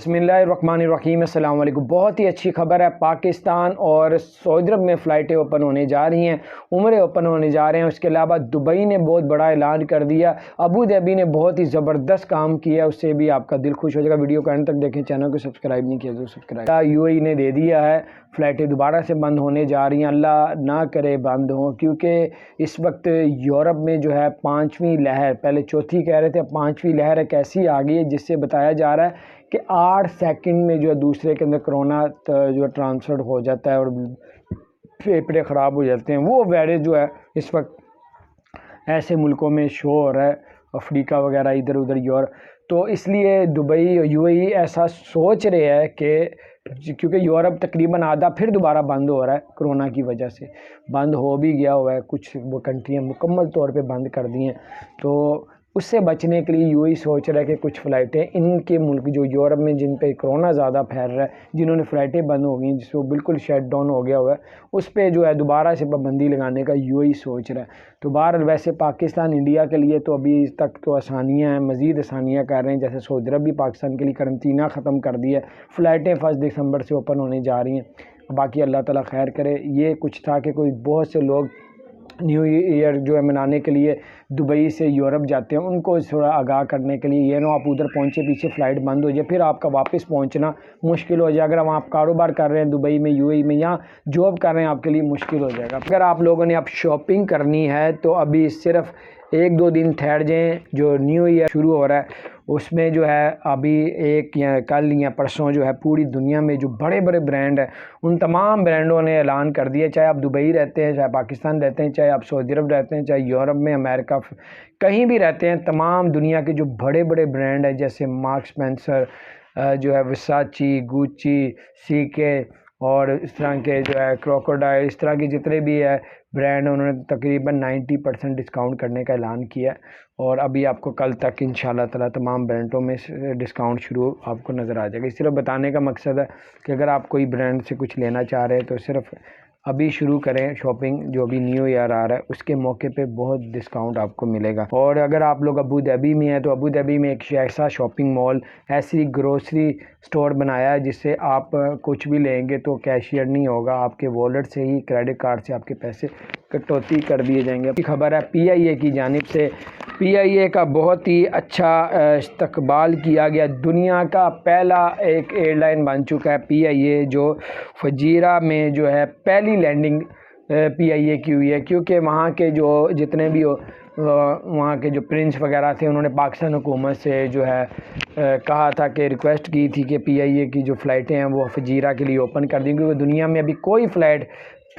बिस्मिल्लाहिर्रहमानिर्रहीम। अस्सलाम वालेकुम। बहुत ही अच्छी खबर है, पाकिस्तान और सऊदी अरब में फ़्लाइटें ओपन होने जा रही हैं, उम्रे ओपन होने जा रहे हैं। उसके अलावा दुबई ने बहुत बड़ा ऐलान कर दिया, अबू धाबी ने बहुत ही ज़बरदस्त काम किया, उससे भी आपका दिल खुश हो जाएगा। वीडियो को एंड तक देखें, चैनल को सब्सक्राइब नहीं किया तो सब्सक्राइब। यूएई ने दे दिया है, फ़्लाइटें दोबारा से बंद होने जा रही हैं, अल्लाह ना करे बंद हों, क्योंकि इस वक्त यूरोप में जो है पाँचवीं लहर, पहले चौथी कह रहे थे, पाँचवीं लहर एक ऐसी आ गई है जिससे बताया जा रहा है कि 8 सेकंड में जो है दूसरे के अंदर कोरोना जो ट्रांसफ़र हो जाता है और फेफड़े ख़राब हो जाते हैं। वो वायरस जो है इस वक्त ऐसे मुल्कों में शो हो रहा है, अफ्रीका वगैरह, इधर उधर यूरोप। तो इसलिए दुबई यूएई ऐसा सोच रहे हैं कि क्योंकि यूरोप तकरीबन आधा फिर दोबारा बंद हो रहा है, कोरोना की वजह से बंद हो भी गया हुआ है, कुछ वो कंट्रियाँ मुकम्मल तौर पे बंद कर दी हैं। तो उससे बचने के लिए यूएई सोच रहा है कि कुछ फ़्लाइटें इनके मुल्क जो यूरोप में जिन पे कोरोना ज़्यादा फैल रहा है, जिन्होंने फ़्लाइटें बंद हो गई, जिसको बिल्कुल शट डाउन हो गया हुआ है, उस पे जो है दोबारा से पाबंदी लगाने का यूएई सोच रहा है। तो बाहर वैसे पाकिस्तान इंडिया के लिए तो अभी तक तो आसानियाँ हैं, मज़ीद आसानियाँ कर रहे हैं। जैसे सऊदी अरब भी पाकिस्तान के लिए करंतना ख़त्म कर दिया है, फ़्लाइटें 1 दिसंबर से ओपन होने जा रही हैं। बाकी अल्लाह ताला खैर करे। ये कुछ था कि कोई बहुत से लोग न्यू ईयर जो है मनाने के लिए दुबई से यूरोप जाते हैं, उनको थोड़ा आगाह करने के लिए, ये ना आप उधर पहुंचे पीछे फ़्लाइट बंद हो जाए, फिर आपका वापस पहुंचना मुश्किल हो जाए। अगर आप कारोबार कर रहे हैं दुबई में, यूएई में, या जॉब कर रहे हैं, आपके लिए मुश्किल हो जाएगा। अगर आप लोगों ने अब शॉपिंग करनी है तो अभी सिर्फ 1-2 दिन ठहर जाएँ। जो न्यू ईयर शुरू हो रहा है उसमें जो है अभी एक या कल या परसों जो है पूरी दुनिया में जो बड़े बड़े ब्रांड हैं, उन तमाम ब्रांडों ने ऐलान कर दिया, चाहे आप दुबई रहते हैं, चाहे पाकिस्तान रहते हैं, चाहे आप सऊदी अरब रहते हैं, चाहे यूरोप में, अमेरिका, कहीं भी रहते हैं, तमाम दुनिया के जो बड़े बड़े ब्रांड हैं जैसे मार्क्स स्पेंसर जो है, वर्साची, गुच्ची, सीके और इस तरह के जो है क्रोकोडाइल, इस तरह के जितने भी है ब्रांड, उन्होंने तकरीबन 90% डिस्काउंट करने का ऐलान किया। और अभी आपको कल तक इंशाल्लाह ताला तमाम ब्रांडों में डिस्काउंट शुरू आपको नज़र आ जाएगा। सिर्फ बताने का मकसद है कि अगर आप कोई ब्रांड से कुछ लेना चाह रहे हैं तो सिर्फ अभी शुरू करें शॉपिंग। जो अभी न्यू ईयर आ रहा है उसके मौके पे बहुत डिस्काउंट आपको मिलेगा। और अगर आप लोग अबू धाबी में हैं तो अबू धाबी में एक ऐसा शॉपिंग मॉल, ऐसी ग्रोसरी स्टोर बनाया है जिससे आप कुछ भी लेंगे तो कैशियर नहीं होगा, आपके वॉलेट से ही, क्रेडिट कार्ड से आपके पैसे कटौती कर दिए जाएंगे। खबर है पीआईए की जानिब से, पीआईए का बहुत ही अच्छा इस्तकबाल किया गया। दुनिया का पहला एक एयरलाइन बन चुका है पीआईए, जो फजीरा में जो है पहली लैंडिंग पीआईए की हुई है, क्योंकि वहाँ के जो जितने भी वहाँ के जो प्रिंस वगैरह थे, उन्होंने पाकिस्तान हुकूमत से जो है कहा था कि रिक्वेस्ट की थी कि पीआईए की जो फ़्लाइटें हैं वो फजीरा के लिए ओपन कर दी, क्योंकि दुनिया में अभी कोई फ़्लाइट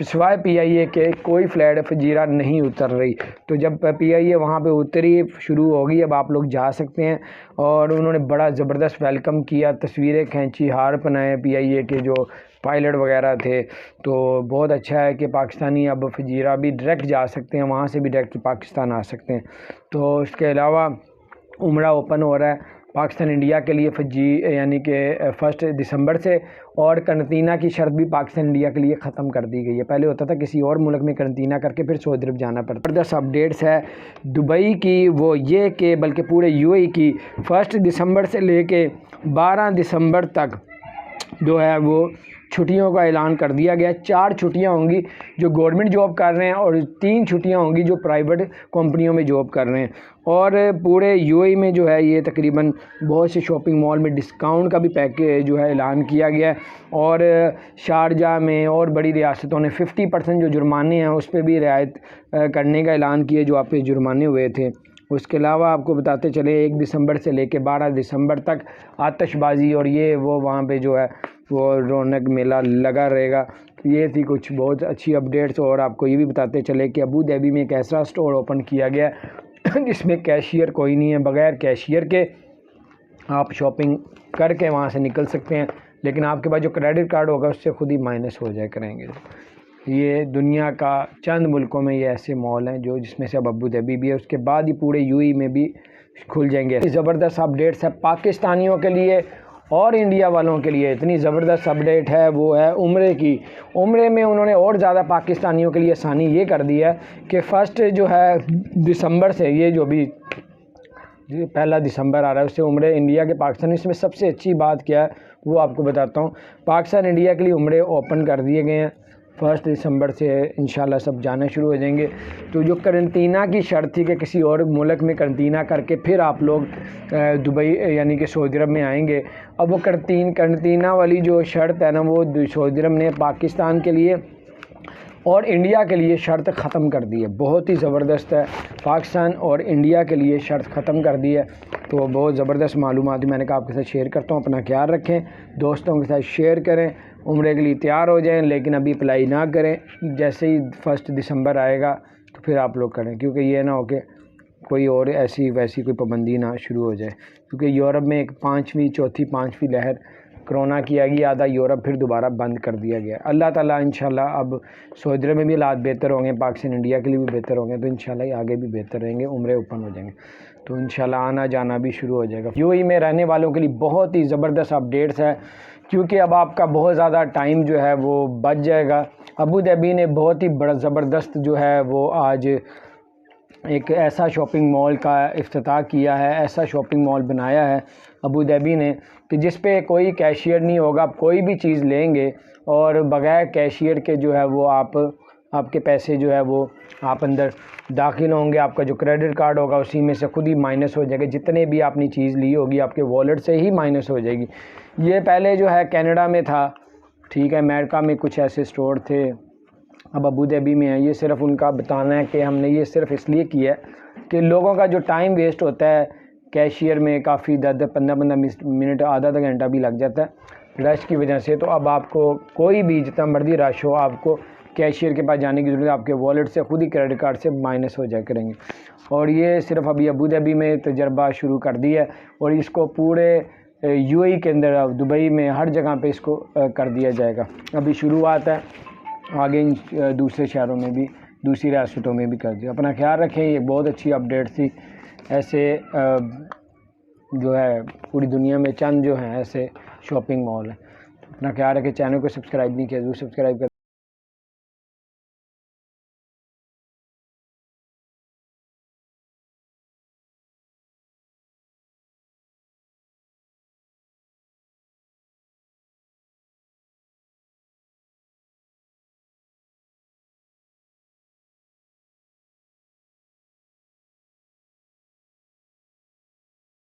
सिवाय पीआईए के कोई फ़्लाइट फजीरा नहीं उतर रही। तो जब पीआईए वहाँ पे उतरी, शुरू होगी, अब आप लोग जा सकते हैं। और उन्होंने बड़ा ज़बरदस्त वेलकम किया, तस्वीरें खींची, हार पहनाए पीआईए के जो पायलट वगैरह थे। तो बहुत अच्छा है कि पाकिस्तानी अब फजीरा भी डायरेक्ट जा सकते हैं, वहाँ से भी डायरेक्ट पाकिस्तान आ सकते हैं। तो इसके अलावा उम्रा ओपन हो रहा है पाकिस्तान इंडिया के लिए यानी कि 1 दिसंबर से, और करंतना की शर्त भी पाकिस्तान इंडिया के लिए ख़त्म कर दी गई है। पहले होता था किसी और मुल्क में करंतना करके फिर सऊदी अरब जाना पड़ता। ज़बरदस्त अपडेट्स है दुबई की, वो ये कि बल्कि पूरे यूएई की 1 दिसंबर से लेके 12 दिसंबर तक जो है वो छुट्टियों का ऐलान कर दिया गया। 4 छुट्टियां होंगी जो गवर्नमेंट जॉब कर रहे हैं और 3 छुट्टियां होंगी जो प्राइवेट कंपनियों में जॉब कर रहे हैं। और पूरे यूएई में जो है ये तकरीबन बहुत से शॉपिंग मॉल में डिस्काउंट का भी पैकेज जो है ऐलान किया गया है। और शारजा में और बड़ी रियासतों ने 50% जो जुर्माने हैं उस पर भी रियायत करने का ऐलान किया जो आप पे जुर्माने हुए थे। उसके अलावा आपको बताते चले 1 दिसंबर से लेके 12 दिसंबर तक आतिशबाजी और ये वो वहाँ पे जो है वो रौनक मेला लगा रहेगा। ये थी कुछ बहुत अच्छी अपडेट्स। और आपको ये भी बताते चले कि अबू धाबी में एक ऐसा स्टोर ओपन किया गया जिसमें कैशियर कोई नहीं है, बग़ैर कैशियर के आप शॉपिंग करके वहाँ से निकल सकते हैं, लेकिन आपके पास जो क्रेडिट कार्ड होगा उससे खुद ही माइनस हो जाया करेंगे। ये दुनिया का चंद मुल्कों में ये ऐसे मॉल हैं जो जिसमें से अब अबू धाबी भी है, उसके बाद ही पूरे यूएई में भी खुल जाएंगे। ज़बरदस्त अपडेट्स है पाकिस्तानियों के लिए और इंडिया वालों के लिए। इतनी ज़बरदस्त अपडेट है वो है उम्रे की। उम्रे में उन्होंने और ज़्यादा पाकिस्तानियों के लिए आसानी ये कर दी है कि 1 जो है दिसंबर से, ये जो भी 1 دسمبر آ رہا ہے، اس سے عمرے انڈیا کے پاکستان، اس میں سب سے اچھی بات کیا ہے وہ آپ کو بتاتا ہوں۔ پاکستان انڈیا کے لیے عمرے اوپن کر دیے گئے ہیں، 1 دسمبر سے انشاءاللہ سب جانا شروع ہو جائیں گے۔ تو جو کرنٹینہ کی شرط تھی کہ کسی اور ملک میں کرنٹینہ کر کے پھر آپ لوگ دبئی یعنی کہ سعودی عرب میں آئیں گے، اب وہ کرنٹینہ والی جو شرط ہے نا، وہ سعودی عرب نے پاکستان کے لیے اور انڈیا کے لیے شرط ختم کر دی ہے۔ بہت ہی زبردست ہے، پاکستان اور انڈیا کے لیے شرط ختم کر دی ہے۔ تو بہت زبردست معلومات میں نے کہا آپ کے ساتھ شیئر کرتا ہوں۔ اپنا خیال رکھیں، دوستوں کے ساتھ شیئر کریں، عمرے کے لیے تیار ہو جائیں، لیکن ابھی اپلائی نہ کریں، جیسے ہی 1 دسمبر آئے گا تو پھر آپ لوگ کریں، کیونکہ یہ نہ ہو کہ کوئی اور ایسی ویسی کوئی پابندی نہ شروع ہو جائے، کیونکہ یورپ میں ایک چوتھی پانچویں لہر کرونا کی آئی، آدھا یورپ پھر دوبارہ بند کر دیا گیا۔ اللہ تعالیٰ انشاءاللہ اب سعودی عرب میں بھی حالات بہتر ہوں گے، پاکستان انڈیا کے لیے بھی بہتر ہوں گے، تو انشاءاللہ یہ آگے بھی بہتر رہیں گے، عمرے اوپن ہو جائیں گے، تو انشاءاللہ آنا جانا بھی شروع ہو جائے گا۔ UAE میں رہنے والوں کے لیے بہت ہی زبردست اپڈیٹس ہے، کیونکہ اب آپ کا بہت زیادہ ٹائم جو ہے وہ بچ جائے گا۔ ابو ظہبی نے بہت ہی بڑا زبردست جو ہے وہ آج ایک ایسا شاپنگ مال کا افتتاح کیا ہے، ایسا شاپنگ مال بنایا ہے ابو ظہبی نے کہ جس پہ کوئی کیشیئر نہیں ہوگا، آپ کوئی بھی چیز لیں گے اور بغیر کیشیئر کے جو ہے وہ آپ کے پیسے جو ہے وہ آپ اندر داخل ہوں گے، آپ کا جو کریڈٹ کارڈ ہوگا اسی میں سے خود ہی مائنس ہو جائے گا، جتنے بھی آپ نے چیز لی ہوگی آپ کے والیٹ سے ہی مائنس ہو جائے گی۔ یہ پہلے جو ہے کینیڈا میں تھا، ٹھیک ہے، امریکہ میں کچھ ایسے اسٹور تھے، اب ابو ظہبی میں ہے۔ یہ صرف ان کا بتانا ہے کہ ہم نے یہ صرف اس لیے کیا ہے کہ لوگوں کا جو ٹائم ویسٹ ہوتا ہے کیشیئر میں، کافی 10-15 منٹ آدھا گھنٹہ بھی لگ جاتا ہے رش کی وجہ سے، تو اب آپ کو کوئی بھی جتنا مرضی رش ہو، آپ کو کیشیئر کے پاس جانے کی ضرورت ہے، آپ کے والیٹ سے خود ہی کریڈٹ کارڈ سے مائنس ہو جائے کریں گے۔ اور یہ صرف ابھی ابو ظہبی میں تجربہ شروع کر دیا ہے، اور اس کو پورے UAE کے اندر، دبئی میں، ہر جگہ پہ اس کو کر دیا جائے گا۔ ابھی شروعات ہے، آگے دوسرے شہروں میں بھی، دوسری ریاستوں میں بھی کر دیا۔ اپنا خیال رکھیں، یہ بہت اچھی اپڈیٹ تھی۔ ایسے جو ہے پوری دنیا میں چند جو ہیں ایسے شاپنگ مال ہیں۔ اپنا خیال رکھیں، چینل کو سبسکرائب نہیں کیا ضرور سبسکرائب کریں۔